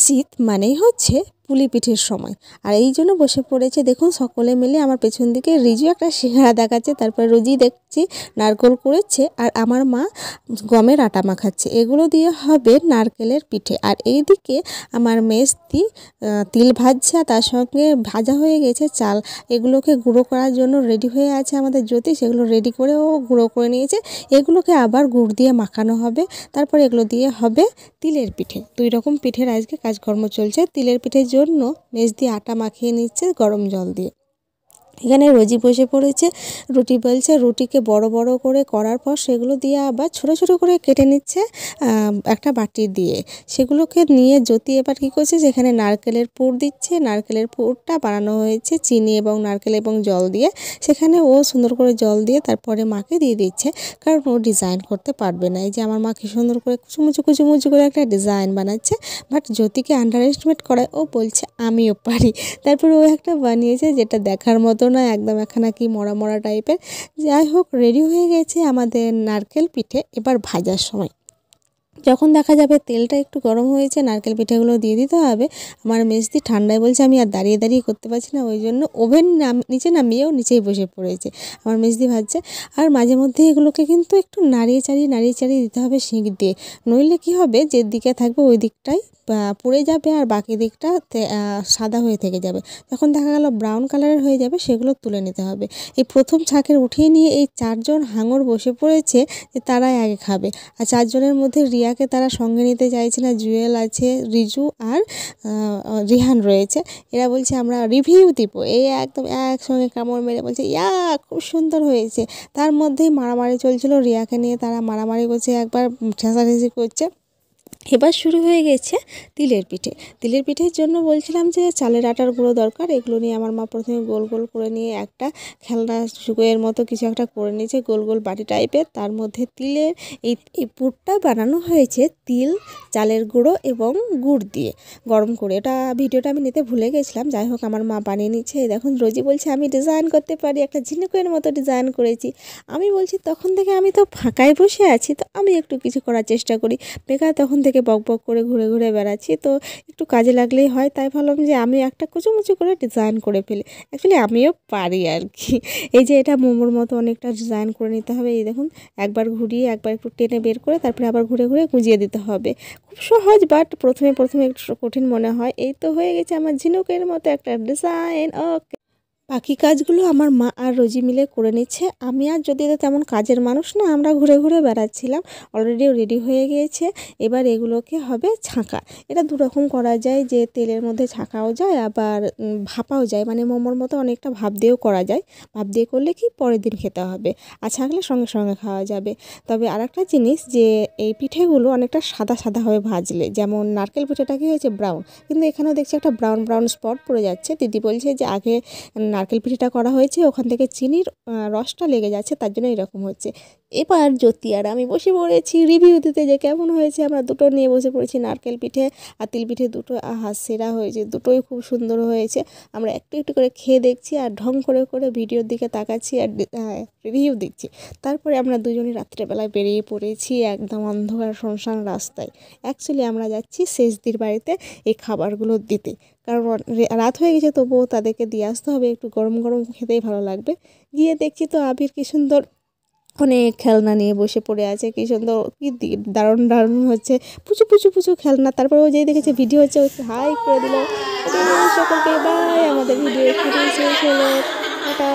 শীত মানেই হচ্ছে পুলি পিঠের সময়। আর এই জন্য বসে পড়েছে দেখুন সকলে মিলে। আমার পেছন দিকে রিজু একটা সিঙ্গাড়া দেখাচ্ছে, তারপর রোজি দেখছি নারকেল কুড়োচ্ছে, আর আমার মা গমের আটা মাখাচ্ছে। এগুলো দিয়ে হবে নারকেলের পিঠে। আর এইদিকে আমার মেজদি তিল ভাজছে, আর তার সঙ্গে ভাজা হয়ে গেছে চাল। এগুলোকে গুঁড়ো করার জন্য রেডি হয়ে আছে আমাদের জ্যোতি, সেগুলো রেডি করে ও গুঁড়ো করে নিয়েছে। এগুলোকে আবার গুড় দিয়ে মাখানো হবে, তারপর এগুলো দিয়ে হবে তিলের পিঠে। 2 রকম পিঠের আজকে কাজকর্ম চলছে। তিলের পিঠের জন্য মেজদি আটা মাখিয়ে নিচ্ছে গরম জল দিয়ে। এখানে রোজি বসে পড়েছে, রুটি বেলছে। রুটিকে বড় বড় করে করার পর সেগুলো দিয়ে আবার ছোট ছোট করে কেটে নিচ্ছে একটা বাটি দিয়ে। সেগুলোকে নিয়ে জ্যোতি এবার কী করছে, সেখানে নারকেলের পুর দিচ্ছে। নারকেলের পুরটা বানানো হয়েছে চিনি এবং নারকেল এবং জল দিয়ে। সেখানে ও সুন্দর করে জল দিয়ে তারপরে মাকে দিয়ে দিচ্ছে, কারণ ও ডিজাইন করতে পারবে না। এই যে আমার মা কি সুন্দর করে কুচুমুচু করে একটা ডিজাইন বানাচ্ছে। বাট জ্যোতিকে আন্ডার এস্টিমেট করায় ও বলছে আমিও পারি। তারপর ও একটা বানিয়েছে যেটা দেখার মতো না, একদম একখানা কি মরা মরা টাইপের। যাই হোক, রেডি হয়ে গেছে আমাদের নারকেল পিঠে। এবার ভাজার সময় যখন দেখা যাবে তেলটা একটু গরম হয়েছে, নারকেল পিঠেগুলো দিয়ে দিতে হবে। আমার মেজদি ঠান্ডায় বলছে আমি আর দাঁড়িয়ে দাঁড়িয়ে করতে পারছি না, ওই জন্য ওভেন নিচে নামিয়েও নিচেই বসে পড়েছে। আমার মেজদি ভাজছে, আর মাঝে মধ্যে এগুলোকে কিন্তু একটু নাড়িয়ে চাড়িয়ে দিতে হবে শিক দিয়ে। নইলে কি হবে, যে দিকে থাকবে ওই দিকটাই পুড়ে যাবে, আর বাকি দিকটা সাদা হয়ে থেকে যাবে। যখন দেখা গেল ব্রাউন কালারের হয়ে যাবে, সেগুলো তুলে নিতে হবে। এই প্রথম ছাঁকের উঠিয়ে নিয়ে এই 4 জন হাঙর বসে পড়েছে যে তারাই আগে খাবে। আর 4 জনের মধ্যে রিয়াকে তারা সঙ্গে নিতে চাইছে না। জুয়েল আছে, রিজু আর রিহান রয়েছে। এরা বলছে আমরা রিভিউ দিব। এই একদম একসঙ্গে কামড় মেরে বলছে ইয়া খুব সুন্দর হয়েছে। তার মধ্যেই মারামারি চলছিল, রিয়াকে নিয়ে তারা মারামারি করছে, একবার ঠেসাঠেসি করছে। এবার শুরু হয়ে গেছে তিলের পিঠে। তিলের পিঠের জন্য বলছিলাম যে চালের আটার গুঁড়ো দরকার। এগুলো নিয়ে আমার মা প্রথমে গোল গোল করে নিয়ে একটা খেলনা সুগোয়ের মতো কিছু একটা করে নিয়েছে, গোল গোল বাটি টাইপের। তার মধ্যে তিলের এই পুরটা বানানো হয়েছে তিল, চালের গুঁড়ো এবং গুড় দিয়ে গরম করে। ভিডিওটা আমি নিতে ভুলে গেছিলাম। যাই হোক, আমার মা বানিয়ে নিচ্ছে। দেখুন রোজি বলছে আমি ডিজাইন করতে পারি, একটা ঝিনুকের মতো ডিজাইন করেছি। আমি বলছি তখন থেকে আমি তো ফাঁকায় বসে আছি, তো আমি একটু কিছু করার চেষ্টা করি। বেকার তখন থেকে বক বক করে ঘুরে ঘুরে বেড়াচ্ছি, তো একটু কাজে লাগলেই হয়। তাই ভাবলাম যে আমি একটা কুচুমুচু করে ডিজাইন করে ফেলি। অ্যাকচুয়ালি আমিও পারি আর কি। এই যে এটা মোমোর মতো অনেকটা ডিজাইন করে নিতে হবে। এই দেখুন, একবার ঘুরিয়ে একবার একটু টেনে বের করে তারপরে আবার ঘুরে ঘুরে গুজিয়ে দিতে হবে। খুব সহজ, বাট প্রথমে একটু কঠিন মনে হয়। এই তো হয়ে গেছে আমার ঝিনুকের মতো একটা ডিজাইন। ওকে, বাকি কাজগুলো আমার মা আর রোজি মিলে করে নিচ্ছে। আমি আর যদি তো তেমন কাজের মানুষ না, আমরা ঘুরে ঘুরে বেড়াচ্ছিলাম। অলরেডি রেডি হয়ে গিয়েছে। এবার এগুলোকে হবে ছাঁকা। এটা 2 রকম করা যায়, যে তেলের মধ্যে ছাঁকাও যায়, আবার ভাপাও যায়। মানে মোমোর মতো অনেকটা ভাপ দিয়েও করা যায়। ভাপ দিয়ে করলে কি পরের দিন খেতে হবে, আর ছাঁকলে সঙ্গে সঙ্গে খাওয়া যাবে। তবে আরেকটা জিনিস, যে এই পিঠেগুলো অনেকটা সাদা সাদাভাবে ভাজলে, যেমন নারকেল পিঠেটা কি হয়েছে ব্রাউন, কিন্তু এখানেও দেখছি একটা ব্রাউন ব্রাউন স্পট পড়ে যাচ্ছে। দিদি বলছে যে আগে নারকেল পিঠেটা করা হয়েছে, ওখান থেকে চিনির রসটা লেগে যাচ্ছে, তার জন্য এরকম হচ্ছে। এবার জ্যোতি আর আমি বসে পড়েছি রিভিউ দিতে যে কেমন হয়েছে। আমরা দুটো নিয়ে বসে পড়েছি, নারকেল পিঠে আর তিল পিঠে দুটো। সেরা হয়েছে, দুটোই খুব সুন্দর হয়েছে। আমরা একটু একটু করে খেয়ে দেখছি, আর ঢং করে করে ভিডিওর দিকে তাকাচ্ছি আর রিভিউ দিচ্ছি। তারপরে আমরা দুজনে রাত্রেবেলায় বেরিয়ে পড়েছি একদম অন্ধকার শুনশান রাস্তায়। অ্যাকচুয়ালি আমরা যাচ্ছি শেষদির বাড়িতে এই খাবারগুলো দিতে, কারণ রাত হয়ে গেছে, তবুও তাদেরকে দিয়ে আসতে হবে। একটু গরম গরম খেতেই ভালো লাগবে। গিয়ে দেখছি তো আবির কি সুন্দর অনেক খেলনা নিয়ে বসে পড়ে আছে, কি সুন্দর, কি দারুণ দারুণ হচ্ছে, পুচু পুচু পুচু খেলনা। তারপর ও যেই দেখেছে ভিডিও হচ্ছে, ও হাই করে দিল। সকলকে বাই, আমাদের ভিডিও এখানেই শেষ হলো। টাটা।